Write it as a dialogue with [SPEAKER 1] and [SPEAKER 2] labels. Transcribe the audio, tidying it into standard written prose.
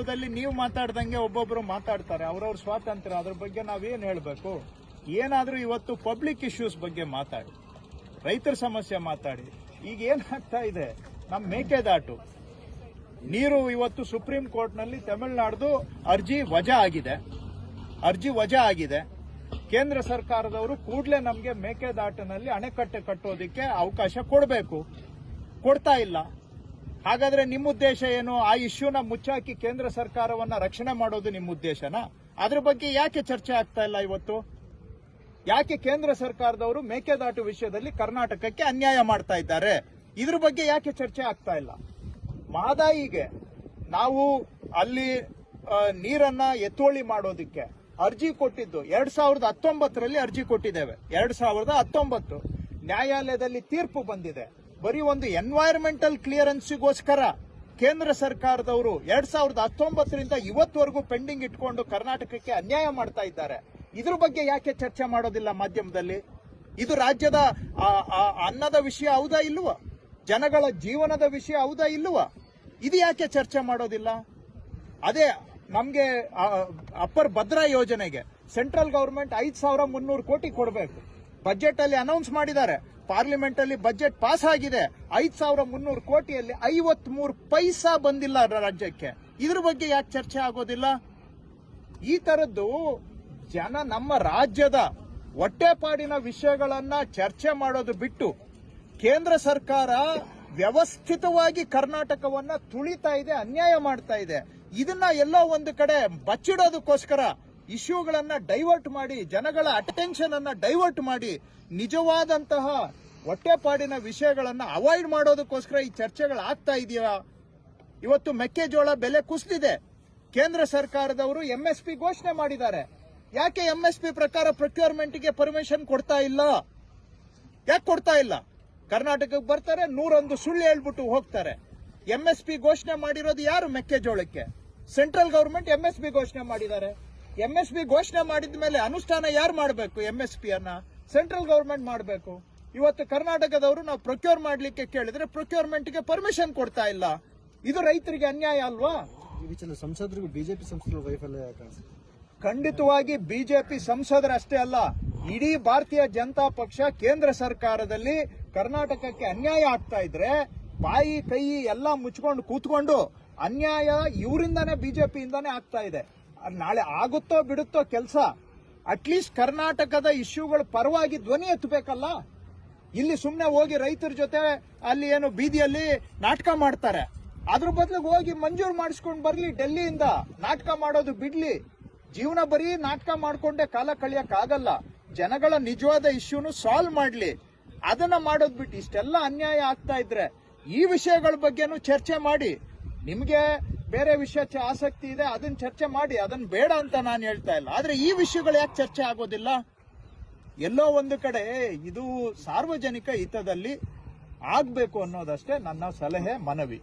[SPEAKER 1] ಮಾಧ್ಯಮದಲ್ಲಿ ನೀವು ಮಾತಾಡ್ದಂಗೆ ಒಬ್ಬೊಬ್ರು ಮಾತಾಡ್ತಾರೆ, ಅವ್ರವ್ರ ಸ್ವಾತಂತ್ರ್ಯ, ಅದ್ರ ಬಗ್ಗೆ ನಾವೇನ್ ಹೇಳ್ಬೇಕು? ಏನಾದ್ರೂ ಇವತ್ತು ಪಬ್ಲಿಕ್ ಇಶ್ಯೂಸ್ ಬಗ್ಗೆ ಮಾತಾಡಿ, ರೈತರ ಸಮಸ್ಯೆ ಮಾತಾಡಿ. ಈಗ ಏನಾಗ್ತಾ ಇದೆ, ನಮ್ಮ ಮೇಕೆದಾಟು ನೀರು ಇವತ್ತು ಸುಪ್ರೀಂ ಕೋರ್ಟ್ನಲ್ಲಿ ತಮಿಳುನಾಡ್ದು ಅರ್ಜಿ ವಜಾ ಆಗಿದೆ. ಕೇಂದ್ರ ಸರ್ಕಾರದವರು ಕೂಡಲೇ ನಮಗೆ ಮೇಕೆದಾಟಿನಲ್ಲಿ ಅಣೆಕಟ್ಟೆ ಕಟ್ಟೋದಕ್ಕೆ ಅವಕಾಶ ಕೊಡಬೇಕು, ಕೊಡ್ತಾ ಇಲ್ಲ. ಹಾಗಾದ್ರೆ ನಿಮ್ಮ ಉದ್ದೇಶ ಏನು? ಆ ಇಶ್ಯೂನ ಮುಚ್ಚಾಕಿ ಕೇಂದ್ರ ಸರ್ಕಾರವನ್ನ ರಕ್ಷಣೆ ಮಾಡೋದು ನಿಮ್ಮ ಉದ್ದೇಶನಾ? ಅದ್ರ ಬಗ್ಗೆ ಯಾಕೆ ಚರ್ಚೆ ಆಗ್ತಾ ಇಲ್ಲ ಇವತ್ತು? ಯಾಕೆ ಕೇಂದ್ರ ಸರ್ಕಾರದವರು ಮೇಕೆದಾಟು ವಿಷಯದಲ್ಲಿ ಕರ್ನಾಟಕಕ್ಕೆ ಅನ್ಯಾಯ ಮಾಡ್ತಾ ಇದ್ದಾರೆ? ಇದ್ರ ಬಗ್ಗೆ ಯಾಕೆ ಚರ್ಚೆ ಆಗ್ತಾ ಇಲ್ಲ? ಮಹದಾಯಿಗೆ ನಾವು ಅಲ್ಲಿ ನೀರನ್ನ ಎತ್ತುವಳಿ ಮಾಡೋದಕ್ಕೆ ಅರ್ಜಿ ಕೊಟ್ಟಿದ್ದು 2019ರಲ್ಲಿ ಅರ್ಜಿ ಕೊಟ್ಟಿದ್ದೇವೆ. 2019 ನ್ಯಾಯಾಲಯದಲ್ಲಿ ತೀರ್ಪು ಬಂದಿದೆ. ಬರೀ ಒಂದು ಎನ್ವೈರನ್ಮೆಂಟಲ್ ಕ್ಲಿಯರೆನ್ಸ್ಗೋಸ್ಕರ ಕೇಂದ್ರ ಸರ್ಕಾರದವರು 2019ರಿಂದ ಇವತ್ತವರೆಗೂ ಪೆಂಡಿಂಗ್ ಇಟ್ಕೊಂಡು ಕರ್ನಾಟಕಕ್ಕೆ ಅನ್ಯಾಯ ಮಾಡ್ತಾ ಇದ್ದಾರೆ. ಇದ್ರ ಬಗ್ಗೆ ಯಾಕೆ ಚರ್ಚೆ ಮಾಡೋದಿಲ್ಲ ಮಾಧ್ಯಮದಲ್ಲಿ? ಇದು ರಾಜ್ಯದ ಅನ್ನದ ವಿಷಯ ಹೌದಾ ಇಲ್ವಾ? ಜನಗಳ ಜೀವನದ ವಿಷಯ ಹೌದಾ ಇಲ್ವಾ? ಇದು ಯಾಕೆ ಚರ್ಚೆ ಮಾಡೋದಿಲ್ಲ? ಅದೇ ನಮ್ಗೆ ಅಪ್ಪರ್ ಭದ್ರಾ ಯೋಜನೆಗೆ ಸೆಂಟ್ರಲ್ ಗವರ್ಮೆಂಟ್ 5,300 ಕೋಟಿ ಕೊಡಬೇಕು. ಬಜೆಟ್ ಅಲ್ಲಿ ಅನೌನ್ಸ್ ಮಾಡಿದ್ದಾರೆ, ಪಾರ್ಲಿಮೆಂಟ್ ಅಲ್ಲಿ ಬಜೆಟ್ ಪಾಸ್ ಆಗಿದೆ. 5,300 ಕೋಟಿಯಲ್ಲಿ 53 ಪೈಸಾ ಬಂದಿಲ್ಲ ರಾಜ್ಯಕ್ಕೆ. ಇದ್ರ ಬಗ್ಗೆ ಯಾಕೆ ಚರ್ಚೆ ಆಗೋದಿಲ್ಲ? ಈ ತರದ್ದು ನಮ್ಮ ರಾಜ್ಯದ ಹೊಟ್ಟೆಪಾಡಿನ ವಿಷಯಗಳನ್ನ ಚರ್ಚೆ ಮಾಡೋದು ಬಿಟ್ಟು ಕೇಂದ್ರ ಸರ್ಕಾರ ವ್ಯವಸ್ಥಿತವಾಗಿ ಕರ್ನಾಟಕವನ್ನ ತುಳಿತಾ ಇದೆ, ಅನ್ಯಾಯ ಮಾಡ್ತಾ ಇದೆ. ಇದನ್ನ ಎಲ್ಲೋ ಒಂದು ಕಡೆ ಬಚ್ಚಿಡೋದಕ್ಕೋಸ್ಕರ ಇಶ್ಯೂಗಳನ್ನ ಡೈವರ್ಟ್ ಮಾಡಿ, ಜನಗಳ ಅಟೆನ್ಷನ್ ಅನ್ನ ಡೈವರ್ಟ್ ಮಾಡಿ, ನಿಜವಾದಂತಹ ಹೊಟ್ಟೆಪಾಡಿನ ವಿಷಯಗಳನ್ನ ಅವಾಯ್ಡ್ ಮಾಡೋದಕ್ಕೋಸ್ಕರ ಈ ಚರ್ಚೆಗಳು ಆಗ್ತಾ ಇದೆಯಾ? ಇವತ್ತು ಮೆಕ್ಕೆಜೋಳ ಬೆಲೆ ಕುಸಿದಿದೆ. ಕೇಂದ್ರ ಸರ್ಕಾರದವರು ಎಂಎಸ್ಪಿ ಘೋಷಣೆ ಮಾಡಿದ್ದಾರೆ. ಯಾಕೆ ಎಂಎಸ್ಪಿ ಪ್ರಕಾರ ಪ್ರೊಕ್ಯೂರ್ಮೆಂಟ್ಗೆ ಪರ್ಮಿಷನ್ ಕೊಡ್ತಾ ಇಲ್ಲ? ಯಾಕೆ ಕೊಡ್ತಾ ಇಲ್ಲ? ಕರ್ನಾಟಕಕ್ಕೆ ಬರ್ತಾರೆ, 101 ಸುಳ್ಳು ಹೇಳ್ಬಿಟ್ಟು ಹೋಗ್ತಾರೆ. ಎಂಎಸ್ಪಿ ಘೋಷಣೆ ಮಾಡಿರೋದು ಯಾರು? ಮೆಕ್ಕೆಜೋಳಕ್ಕೆ ಸೆಂಟ್ರಲ್ ಗವರ್ಮೆಂಟ್ ಎಂಎಸ್ಪಿ ಘೋಷಣೆ ಮಾಡಿದ್ದಾರೆ. ಎಂಎಸ್ಪಿ ಘೋಷಣೆ ಮಾಡಿದ ಮೇಲೆ ಅನುಷ್ಠಾನ ಯಾರು ಮಾಡಬೇಕು? ಎಂಎಸ್ಪಿ ಅನ್ನ ಸೆಂಟ್ರಲ್ ಗವರ್ಮೆಂಟ್ ಮಾಡಬೇಕು. ಇವತ್ತು ಕರ್ನಾಟಕದವರು ನಾವು ಪ್ರೊಕ್ಯೂರ್ ಮಾಡ್ಲಿಕ್ಕೆ ಕೇಳಿದ್ರೆ ಪ್ರೊಕ್ಯೂರ್ಮೆಂಟ್ಗೆ ಪರ್ಮಿಷನ್ ಕೊಡ್ತಾ ಇಲ್ಲ. ಇದು ರೈತರಿಗೆ ಅನ್ಯಾಯ ಅಲ್ವಾ?
[SPEAKER 2] ಸಂಸದರಿಗೂ ಬಿಜೆಪಿ ಸಂಸದರು ವೈಫಲ್ಯ
[SPEAKER 1] ಖಂಡಿತವಾಗಿ ಬಿಜೆಪಿ ಸಂಸದರಷ್ಟೇ ಅಲ್ಲ, ಇಡೀ ಭಾರತೀಯ ಜನತಾ ಪಕ್ಷ ಕೇಂದ್ರ ಸರ್ಕಾರದಲ್ಲಿ ಕರ್ನಾಟಕಕ್ಕೆ ಅನ್ಯಾಯ ಆಗ್ತಾ ಇದ್ರೆ ಬಾಯಿ ಕೈ ಎಲ್ಲ ಮುಚ್ಕೊಂಡು ಕೂತ್ಕೊಂಡು ಅನ್ಯಾಯ ಇವರಿಂದಾನೇ ಬಿಜೆಪಿಯಿಂದಾನೇ ಆಗ್ತಾ ಇದೆ. ನಾಳೆ ಆಗುತ್ತೋ ಬಿಡುತ್ತೋ ಕೆಲಸ, ಅಟ್ಲೀಸ್ಟ್ ಕರ್ನಾಟಕದ ಇಶ್ಯೂಗಳ ಪರವಾಗಿ ಧ್ವನಿ ಎತ್ತಬೇಕಲ್ಲ. ಇಲ್ಲಿ ಸುಮ್ಮನೆ ಹೋಗಿ ರೈತರ ಜೊತೆ ಅಲ್ಲಿ ಏನು ಬೀದಿಯಲ್ಲಿ ನಾಟಕ ಮಾಡ್ತಾರೆ. ಅದ್ರ ಬದಲಿಗೆ ಹೋಗಿ ಮಂಜೂರು ಮಾಡಿಸ್ಕೊಂಡು ಬರ್ಲಿ. ಡೆಲ್ಲಿಯಿಂದ ನಾಟಕ ಮಾಡೋದು ಬಿಡ್ಲಿ. ಜೀವನ ಬರೀ ನಾಟಕ ಮಾಡ್ಕೊಂಡೆ ಕಾಲ ಕಳಿಯಕ್ಕಾಗಲ್ಲ. ಜನಗಳ ನಿಜವಾದ ಇಶ್ಯೂನು ಸಾಲ್ವ್ ಮಾಡ್ಲಿ. ಅದನ್ನ ಮಾಡೋದ್ ಬಿಟ್ಟು ಇಷ್ಟೆಲ್ಲ ಅನ್ಯಾಯ ಆಗ್ತಾ ಇದ್ರೆ ಈ ವಿಷಯಗಳ ಬಗ್ಗೆನೂ ಚರ್ಚೆ ಮಾಡಿ. ನಿಮ್ಗೆ ಬೇರೆ ವಿಷಯ ಆಸಕ್ತಿ ಇದೆ, ಅದನ್ನ ಚರ್ಚೆ ಮಾಡಿ, ಅದನ್ನ ಬೇಡ ಅಂತ ನಾನು ಹೇಳ್ತಾ ಇಲ್ಲ. ಆದ್ರೆ ಈ ವಿಷಯಗಳು ಯಾಕೆ ಚರ್ಚೆ ಆಗೋದಿಲ್ಲ? ಎಲ್ಲೋ ಒಂದು ಕಡೆ ಇದು ಸಾರ್ವಜನಿಕ ಹಿತದಲ್ಲಿ ಆಗ್ಬೇಕು ಅನ್ನೋದಷ್ಟೇ ನನ್ನ ಸಲಹೆ, ಮನವಿ.